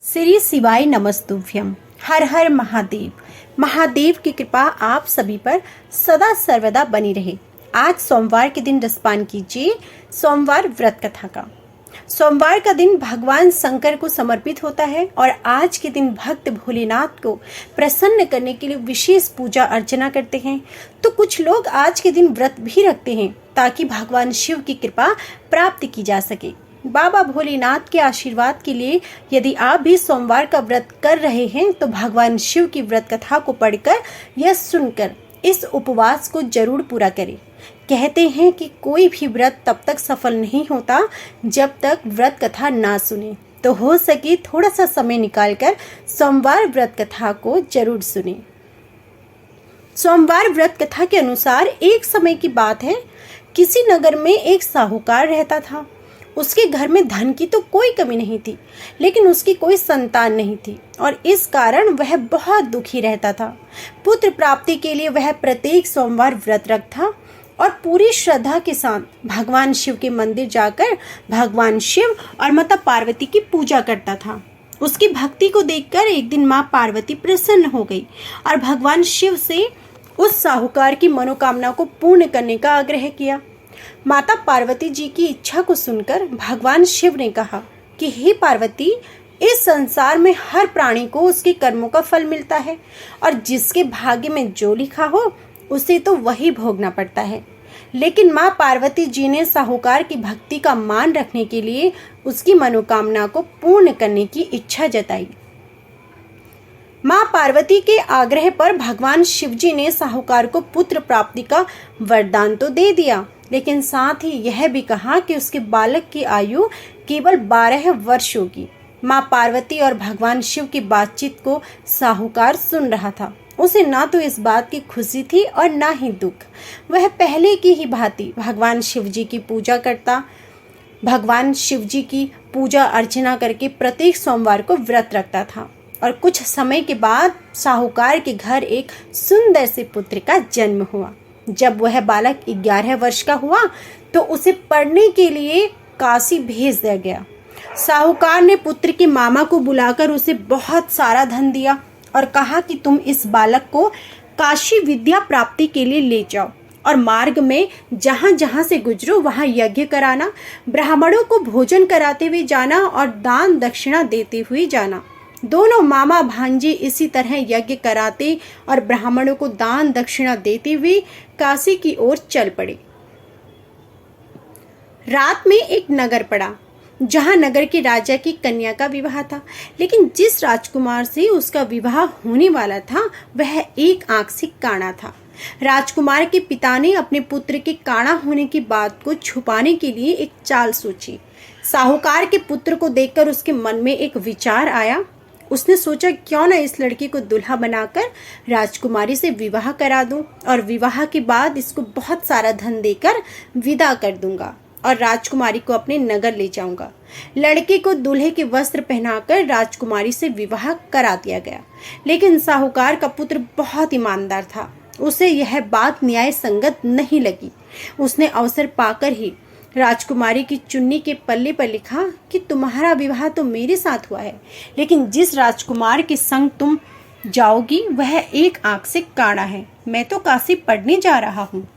श्री शिवाय नमस्तुभ्यम। हर हर महादेव। महादेव की कृपा आप सभी पर सदा सर्वदा बनी रहे। आज सोमवार के दिन रसपान कीजिए सोमवार व्रत कथा का। सोमवार का दिन भगवान शंकर को समर्पित होता है और आज के दिन भक्त भोलेनाथ को प्रसन्न करने के लिए विशेष पूजा अर्चना करते हैं। तो कुछ लोग आज के दिन व्रत भी रखते हैं ताकि भगवान शिव की कृपा प्राप्त की जा सके। बाबा भोलेनाथ के आशीर्वाद के लिए यदि आप भी सोमवार का व्रत कर रहे हैं तो भगवान शिव की व्रत कथा को पढ़कर या सुनकर इस उपवास को जरूर पूरा करें। कहते हैं कि कोई भी व्रत तब तक सफल नहीं होता जब तक व्रत कथा ना सुने। तो हो सके थोड़ा सा समय निकालकर सोमवार व्रत कथा को जरूर सुने। सोमवार व्रत कथा के अनुसार एक समय की बात है, किसी नगर में एक साहूकार रहता था। उसके घर में धन की तो कोई कमी नहीं थी, लेकिन उसकी कोई संतान नहीं थी और इस कारण वह बहुत दुखी रहता था। पुत्र प्राप्ति के लिए वह प्रत्येक सोमवार व्रत रखता और पूरी श्रद्धा के साथ भगवान शिव के मंदिर जाकर भगवान शिव और माता पार्वती की पूजा करता था। उसकी भक्ति को देखकर एक दिन माँ पार्वती प्रसन्न हो गई और भगवान शिव से उस साहूकार की मनोकामना को पूर्ण करने का आग्रह किया। माता पार्वती जी की इच्छा को सुनकर भगवान शिव ने कहा कि हे पार्वती, इस संसार में हर प्राणी को उसके कर्मों का फल मिलता है और जिसके भाग्य में जो लिखा हो उसे तो वही भोगना पड़ता है। लेकिन माँ पार्वती जी ने साहूकार की भक्ति का मान रखने के लिए उसकी मनोकामना को पूर्ण करने की इच्छा जताई। माँ पार्वती के आग्रह पर भगवान शिवजी ने साहूकार को पुत्र प्राप्ति का वरदान तो दे दिया, लेकिन साथ ही यह भी कहा कि उसके बालक की आयु केवल 12 वर्ष होगी। माँ पार्वती और भगवान शिव की बातचीत को साहूकार सुन रहा था। उसे ना तो इस बात की खुशी थी और ना ही दुख। वह पहले की ही भांति भगवान शिवजी की पूजा करता। भगवान शिवजी की पूजा अर्चना करके प्रत्येक सोमवार को व्रत रखता था और कुछ समय के बाद साहूकार के घर एक सुंदर से पुत्र का जन्म हुआ। जब वह बालक 11 वर्ष का हुआ तो उसे पढ़ने के लिए काशी भेज दिया गया। साहूकार ने पुत्र के मामा को बुलाकर उसे बहुत सारा धन दिया और कहा कि तुम इस बालक को काशी विद्या प्राप्ति के लिए ले जाओ और मार्ग में जहां जहां से गुजरो वहां यज्ञ कराना, ब्राह्मणों को भोजन कराते हुए जाना और दान दक्षिणा देते हुए जाना। दोनों मामा भांजे इसी तरह यज्ञ कराते और ब्राह्मणों को दान दक्षिणा देते हुए काशी की ओर चल पड़े। रात में एक नगर पड़ा जहां नगर के राजा की कन्या का विवाह था, लेकिन जिस राजकुमार से उसका विवाह होने वाला था वह एक आंख से काना था। राजकुमार के पिता ने अपने पुत्र के काना होने की बात को छुपाने के लिए एक चाल सोची। साहूकार के पुत्र को देखकर उसके मन में एक विचार आया। उसने सोचा क्यों न इस लड़की को दुल्हा बनाकर राजकुमारी से विवाह करा दूं और विवाह के बाद इसको बहुत सारा धन देकर विदा कर दूंगा और राजकुमारी को अपने नगर ले जाऊंगा। लड़के को दूल्हे के वस्त्र पहनाकर राजकुमारी से विवाह करा दिया गया, लेकिन साहूकार का पुत्र बहुत ईमानदार था। उसे यह बात न्याय संगत नहीं लगी। उसने अवसर पाकर ही राजकुमारी की चुन्नी के पल्ले पर लिखा कि तुम्हारा विवाह तो मेरे साथ हुआ है, लेकिन जिस राजकुमार के संग तुम जाओगी वह एक आंख से काड़ा है। मैं तो काशी पढ़ने जा रहा हूँ।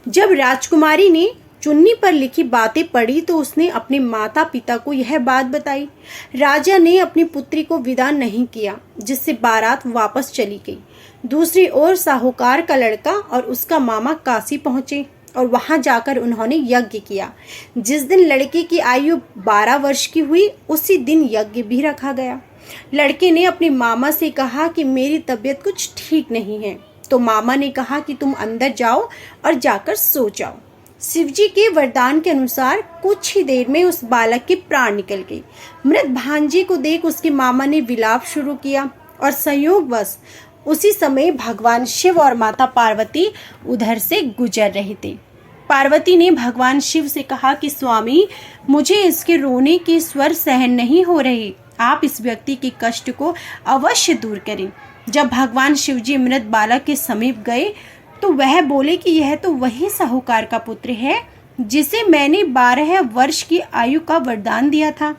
जब राजकुमारी ने चुन्नी पर लिखी बातें पढ़ी तो उसने अपने माता पिता को यह बात बताई। राजा ने अपनी पुत्री को विदा नहीं किया, जिससे बारात वापस चली गई। दूसरी ओर साहूकार का लड़का और उसका मामा काशी पहुंचे और वहां जाकर उन्होंने यज्ञ किया। जिस दिन लड़के की आयु 12 वर्ष की हुई उसी दिन यज्ञ भी रखा गया। लड़के ने अपने मामा से कहा कि मेरी तबीयत कुछ ठीक नहीं है, तो मामा ने कहा कि तुम अंदर जाओ और जाकर सो जाओ। शिवजी के वरदान के अनुसार कुछ ही देर में उस बालक के प्राण निकल गए। मृत भांजे को देख उसके मामा ने विलाप शुरू किया और संयोगवश उसी समय भगवान शिव और माता पार्वती उधर से गुजर रहे थे। पार्वती ने भगवान शिव से कहा कि स्वामी, मुझे इसके रोने के स्वर सहन नहीं हो रहे, आप इस व्यक्ति के कष्ट को अवश्य दूर करें। जब भगवान शिवजी मृत बालक के समीप गए तो वह बोले कि यह तो वही साहूकार का पुत्र है जिसे मैंने 12 वर्ष की आयु का वरदान दिया था।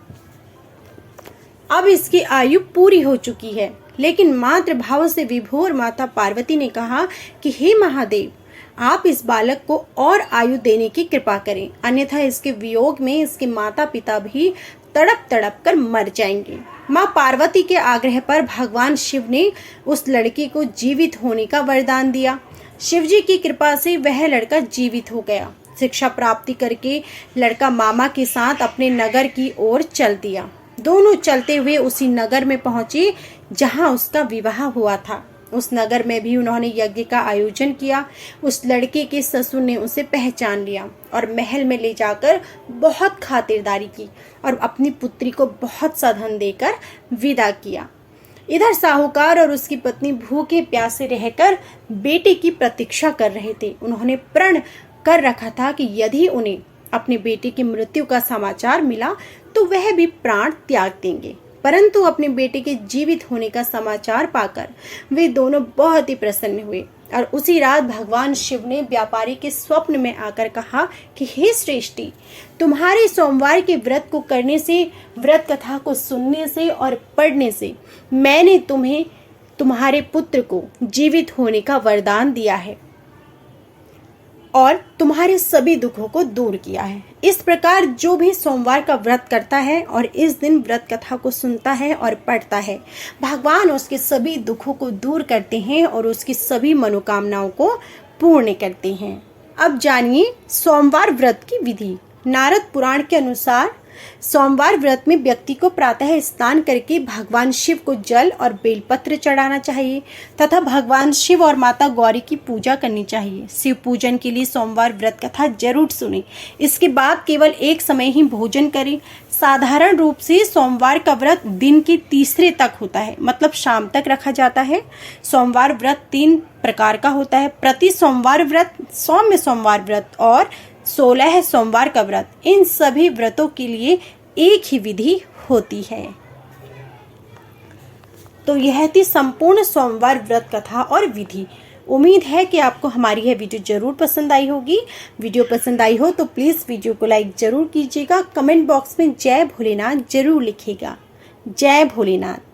अब इसकी आयु पूरी हो चुकी है। लेकिन मातृ भाव से विभोर माता पार्वती ने कहा कि हे महादेव, आप इस बालक को और आयु देने की कृपा करें, अन्यथा इसके वियोग में इसके माता पिता भी तड़प तड़प कर मर जाएंगे। माँ पार्वती के आग्रह पर भगवान शिव ने उस लड़की को जीवित होने का वरदान दिया। शिव जी की कृपा से वह लड़का जीवित हो गया। शिक्षा प्राप्ति करके लड़का मामा के साथ अपने नगर की ओर चल दिया। दोनों चलते हुए उसी नगर में पहुंचे जहां उसका विवाह हुआ था। उस नगर में भी उन्होंने यज्ञ का आयोजन किया। उस लड़के के ससुर ने उसे पहचान लिया और महल में ले जाकर बहुत खातिरदारी की और अपनी पुत्री को बहुत सा धन देकर विदा किया। इधर साहूकार और उसकी पत्नी भूखे प्यासे रहकर बेटे की प्रतीक्षा कर रहे थे। उन्होंने प्रण कर रखा था कि यदि उन्हें अपने बेटे की मृत्यु का समाचार मिला तो वह भी प्राण त्याग देंगे। परंतु अपने बेटे के जीवित होने का समाचार पाकर वे दोनों बहुत ही प्रसन्न हुए और उसी रात भगवान शिव ने व्यापारी के स्वप्न में आकर कहा कि हे श्रेष्ठी, तुम्हारे सोमवार के व्रत को करने से, व्रत कथा को सुनने से और पढ़ने से मैंने तुम्हें तुम्हारे पुत्र को जीवित होने का वरदान दिया है और तुम्हारे सभी दुखों को दूर किया है। इस प्रकार जो भी सोमवार का व्रत करता है और इस दिन व्रत कथा को सुनता है और पढ़ता है, भगवान उसके सभी दुखों को दूर करते हैं और उसकी सभी मनोकामनाओं को पूर्ण करते हैं। अब जानिए सोमवार व्रत की विधि। नारद पुराण के अनुसार सोमवार व्रत में व्यक्ति को प्रातः स्नान करके भगवान शिव को जल और बेलपत्र चढ़ाना चाहिए तथा भगवान शिव और माता गौरी की पूजा करनी चाहिए। शिव पूजन के लिए सोमवार व्रत कथा जरूर सुनें। इसके बाद केवल एक समय ही भोजन करें। साधारण रूप से सोमवार का व्रत दिन के तीसरे तक होता है, मतलब शाम तक रखा जाता है। सोमवार व्रत 3 प्रकार का होता है: प्रति सोमवार व्रत, सौम्य सोमवार व्रत और 16 सोमवार का व्रत। इन सभी व्रतों के लिए एक ही विधि होती है। तो यह थी संपूर्ण सोमवार व्रत कथा और विधि। उम्मीद है कि आपको हमारी यह वीडियो जरूर पसंद आई होगी। वीडियो पसंद आई हो तो प्लीज़ वीडियो को लाइक जरूर कीजिएगा। कमेंट बॉक्स में जय भोलेनाथ जरूर लिखिएगा। जय भोलेनाथ।